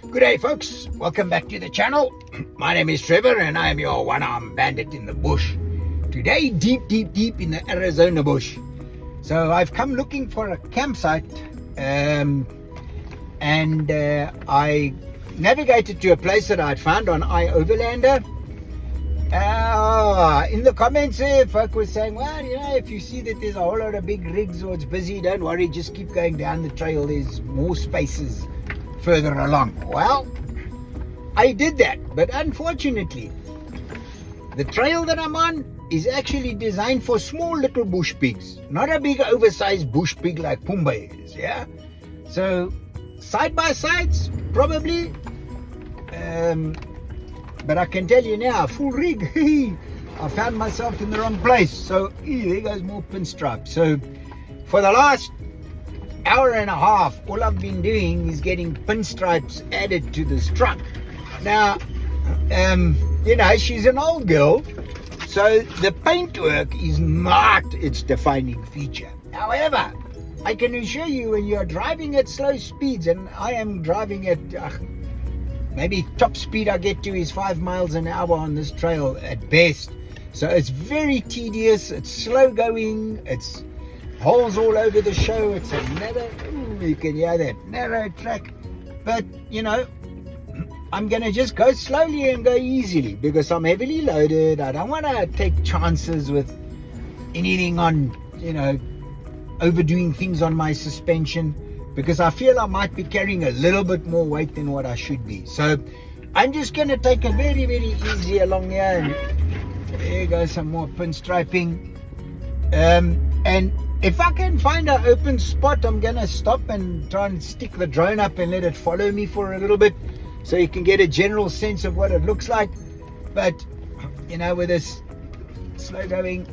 Good day, folks. Welcome back to the channel. My name is Trevor and I am your one-armed bandit in the bush. Today, deep in the Arizona bush. So I've come looking for a campsite and I navigated to a place that I'd found on Overlander. In the comments there, folk were saying, well, you know, if you see that there's a whole lot of big rigs or it's busy, don't worry, just keep going down the trail. There's more spaces further along. Well, I did that, but unfortunately, the trail that I'm on is actually designed for small little bush pigs, not a big oversized bush pig like Pumbaa is, yeah? So, side by sides, probably, but I can tell you now, full rig, I found myself in the wrong place. So, there goes more pinstripes. So, for the last hour and a half, all I've been doing is getting pinstripes added to this truck. Now, you know, she's an old girl, so the paintwork is not its defining feature. However, I can assure you, when you're driving at slow speeds, and I am driving at maybe top speed I get to is 5 miles an hour on this trail at best. So it's very tedious, it's slow going, it's holes all over the show, it's a narrow, you can hear that, narrow track. But, you know, I'm going to just go slowly and go easily because I'm heavily loaded. I don't want to take chances with anything on, you know, overdoing things on my suspension, because I feel I might be carrying a little bit more weight than what I should be. So I'm just going to take it very easy along here. And there goes some more pinstriping. And if I can find an open spot, I'm going to stop and try and stick the drone up and let it follow me for a little bit, so you can get a general sense of what it looks like. But, you know, with this slow going,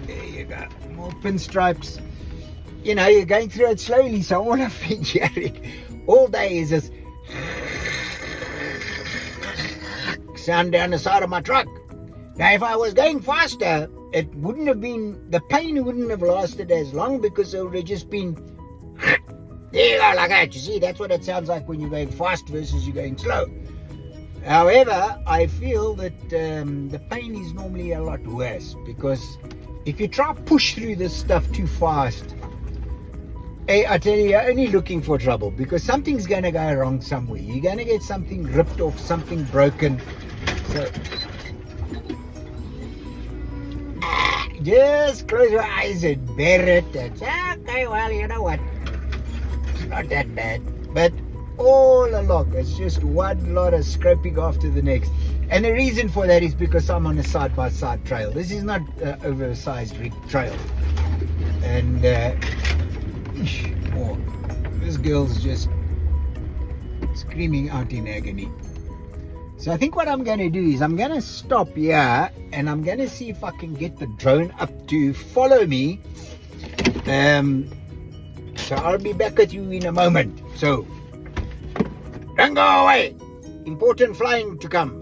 there you go, more pinstripes. You know, you're going through it slowly, so all I've been hearing all day is this sound down the side of my truck. Now, if I was going faster, it wouldn't have been, the pain wouldn't have lasted as long, because it would have just been, there you go, like that. You see, that's what it sounds like when you're going fast versus you're going slow. However, I feel that the pain is normally a lot worse, because if you try to push through this stuff too fast, I tell you, you're only looking for trouble, because something's going to go wrong somewhere. You're going to get something ripped off, something broken. So just close your eyes and bear it and say, okay, well, you know what, it's not that bad. But all along, it's just one lot of scraping after the next. And the reason for that is because I'm on a side-by-side trail. This is not an oversized rig trail. And this girl's just screaming out in agony. So I think what I'm going to do is I'm going to stop here and I'm going to see if I can get the drone up to follow me. So I'll be back with you in a moment. So don't go away. Important flying to come.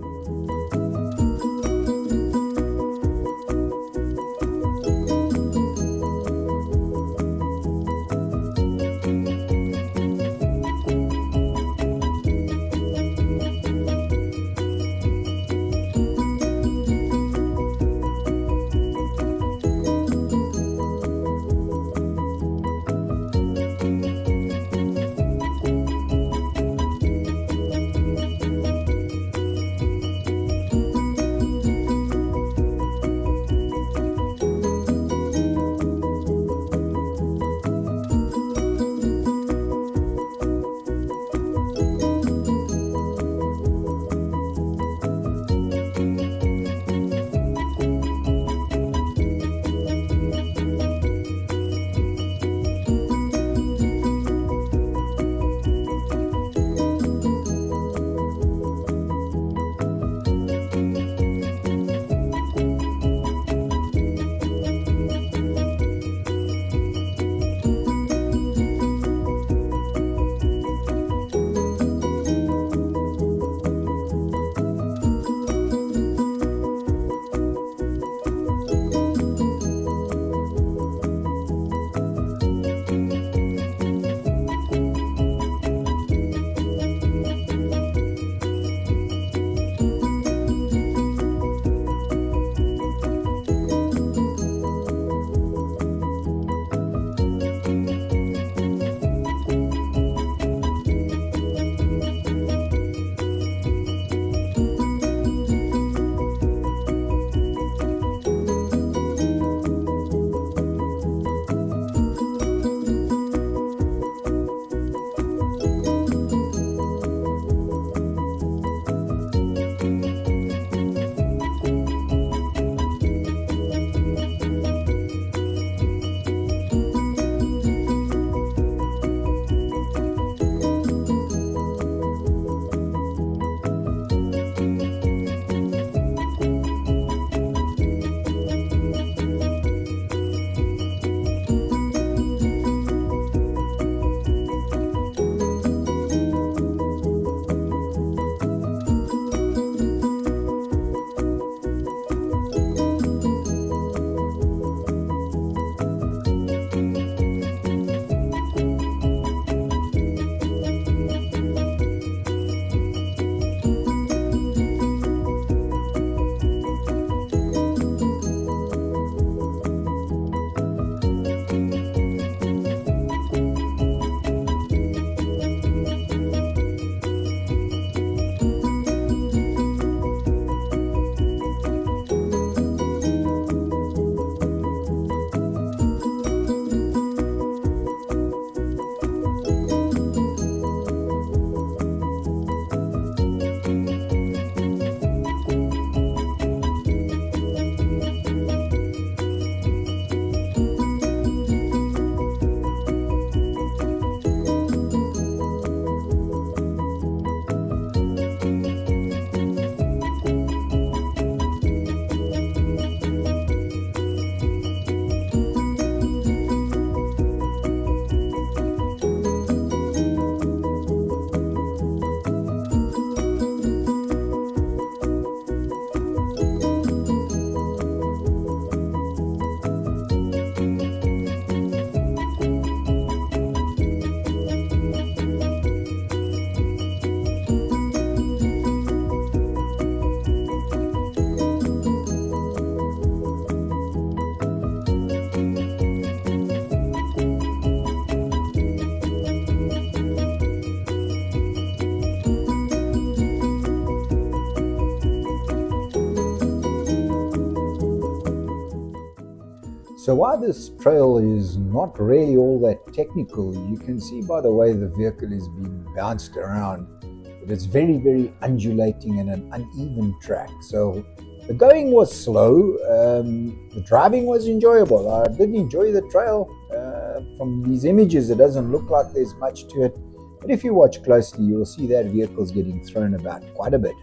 So while this trail is not really all that technical, you can see by the way the vehicle is being bounced around that it's very, very undulating and an uneven track. So the going was slow, the driving was enjoyable. I did enjoy the trail. From these images, it doesn't look like there's much to it, but if you watch closely, you'll see that vehicle's getting thrown about quite a bit.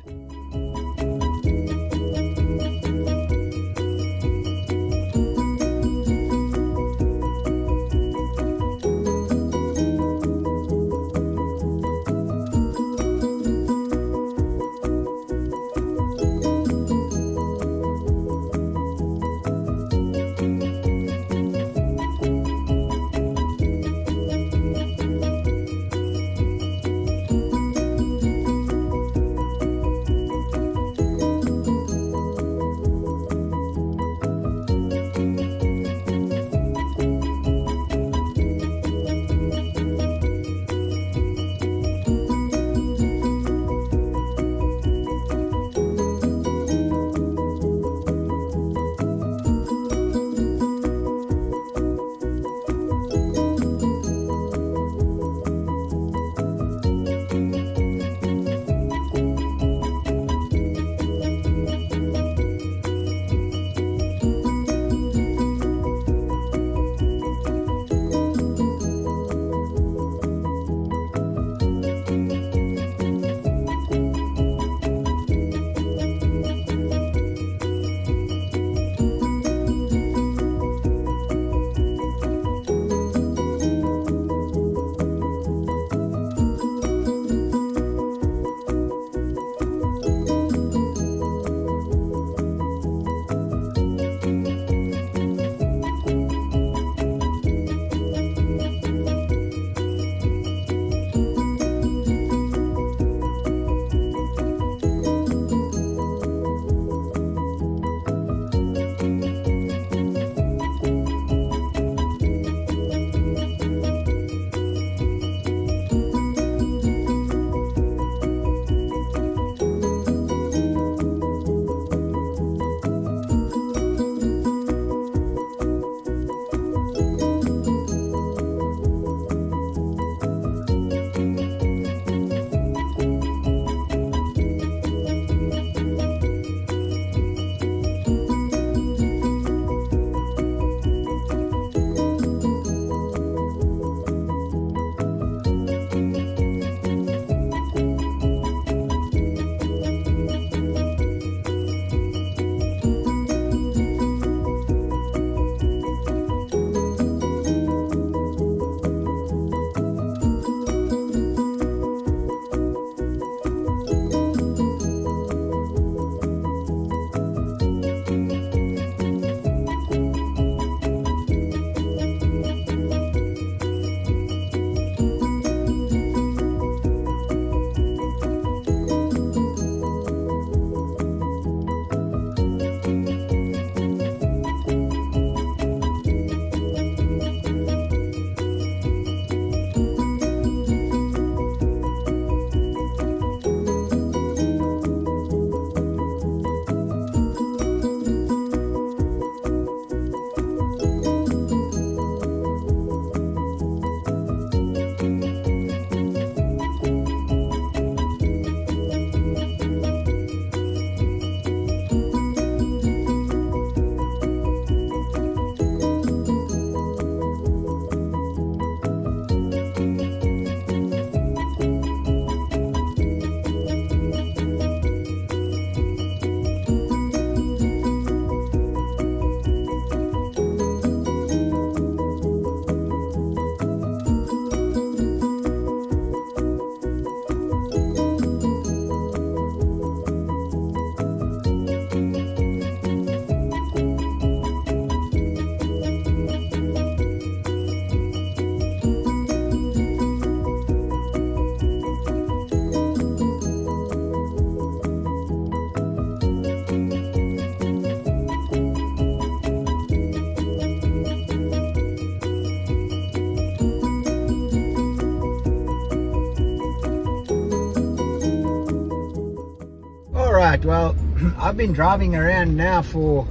right, well, I've been driving around now for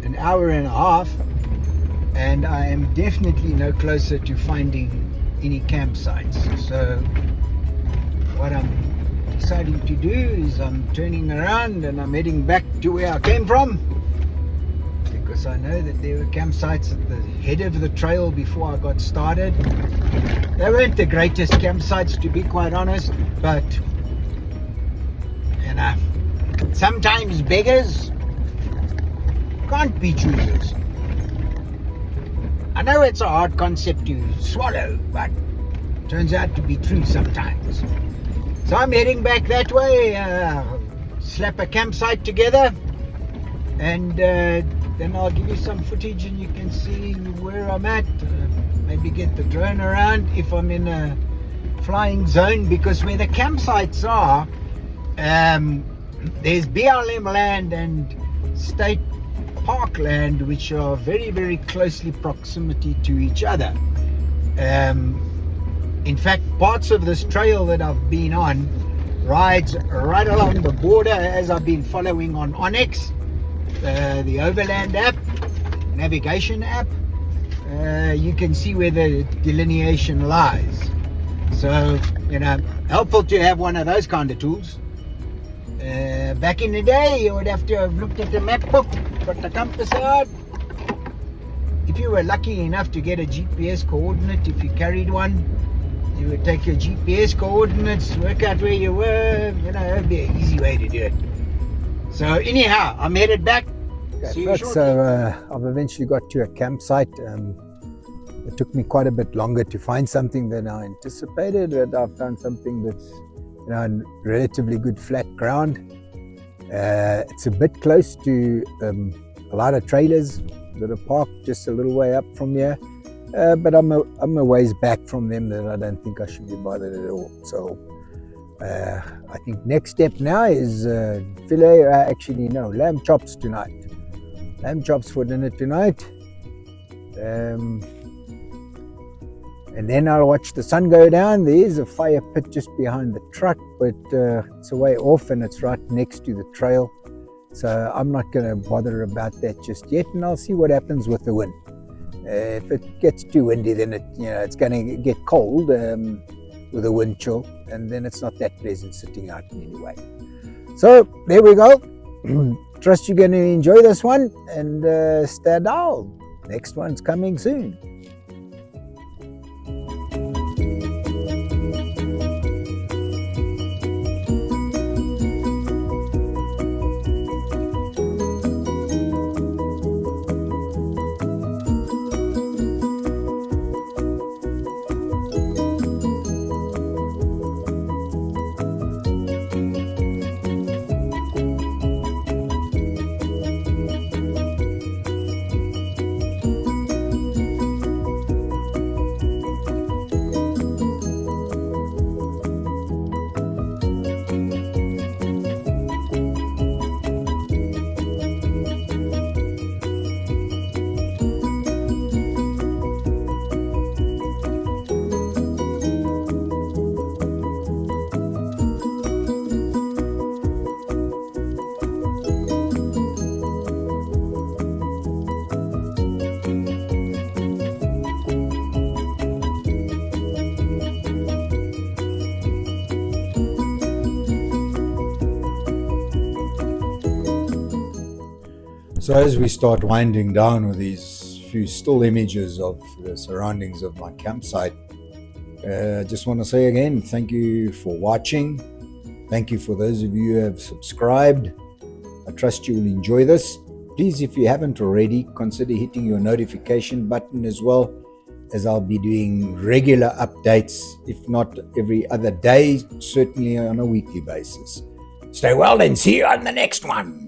an hour and a half, and I am definitely no closer to finding any campsites. So what I'm deciding to do is I'm turning around and I'm heading back to where I came from, because I know that there were campsites at the head of the trail before I got started. They weren't the greatest campsites, to be quite honest, but you know, sometimes beggars can't be choosers. I know it's a hard concept to swallow, but it turns out to be true sometimes. So I'm heading back that way, slap a campsite together, and then I'll give you some footage and you can see where I'm at. Maybe get the drone around if I'm in a flying zone, because where the campsites are, there's BLM land and state parkland, which are very, very closely proximity to each other. In fact, parts of this trail that I've been on rides right along the border, as I've been following on BHd&x, the Overland app, navigation app. You can see where the delineation lies. So, you know, helpful to have one of those kind of tools. Back in the day, you would have to have looked at the map book, got the compass out. If you were lucky enough to get a GPS coordinate, if you carried one, you would take your GPS coordinates, work out where you were. You know, it would be an easy way to do it. So anyhow, I'm headed back. So I've eventually got to a campsite. It took me quite a bit longer to find something than I anticipated, but I found something that's, you know, on relatively good flat ground. It's a bit close to a lot of trailers that are parked just a little way up from here, but I'm a ways back from them that I don't think I should be bothered at all. So I think next step now is lamb chops tonight. Lamb chops for dinner tonight. And then I'll watch the sun go down. There is a fire pit just behind the truck, but it's a way off and it's right next to the trail. So I'm not going to bother about that just yet, and I'll see what happens with the wind. If it gets too windy, then it's going to get cold with a wind chill, and then it's not that pleasant sitting out anyway. So there we go. Trust you're going to enjoy this one, and stay down. Next one's coming soon. So as we start winding down with these few still images of the surroundings of my campsite, I just want to say again, thank you for watching. Thank you for those of you who have subscribed. I trust you will enjoy this. Please, if you haven't already, consider hitting your notification button as well, as I'll be doing regular updates, if not every other day, certainly on a weekly basis. Stay well and see you on the next one.